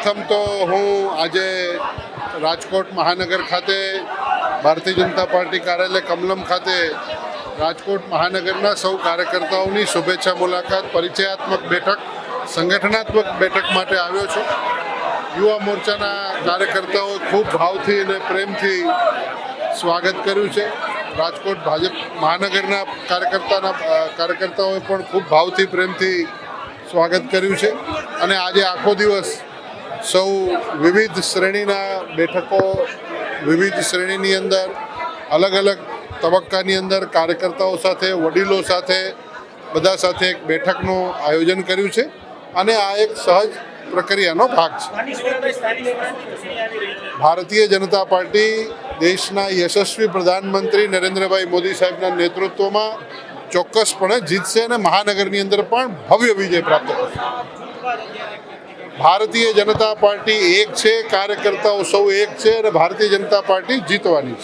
પ્રથમ તો હું આજે રાજકોટ મહાનગર ખાતે ભારતીય જનતા પાર્ટી કાર્યાલય કમલમ ખાતે રાજકોટ મહાનગરના સૌ કાર્યકર્તાઓની શુભેચ્છા મુલાકાત પરિચયાત્મક બેઠક સંગઠનાત્મક બેઠક માટે આવ્યો છું. યુવા મોરચાના કાર્યકર્તાઓએ ખૂબ ભાવથી અને પ્રેમથી સ્વાગત કર્યું છે. રાજકોટ ભાજપ મહાનગરના કાર્યકર્તાઓએ પણ ખૂબ ભાવથી પ્રેમથી સ્વાગત કર્યું છે. અને આજે આખો દિવસ સૌ વિવિધ શ્રેણીના બેઠકો વિવિધ શ્રેણીની અંદર અલગ અલગ તબક્કાની અંદર કાર્યકર્તાઓ સાથે વડીલો સાથે બધા સાથે એક બેઠકનું આયોજન કર્યું છે અને આ એક સહજ પ્રક્રિયાનો ભાગ છે. ભારતીય જનતા પાર્ટી દેશના યશસ્વી પ્રધાનમંત્રી નરેન્દ્રભાઈ મોદી સાહેબના નેતૃત્વમાં ચોક્કસપણે જીતશે અને મહાનગરની અંદર પણ ભવ્ય વિજય પ્રાપ્ત કરશે. ભારતીય જનતા પાર્ટી એક છે, કાર્યકર્તાઓ સૌ એક છે અને ભારતીય જનતા પાર્ટી જીતવાની છે.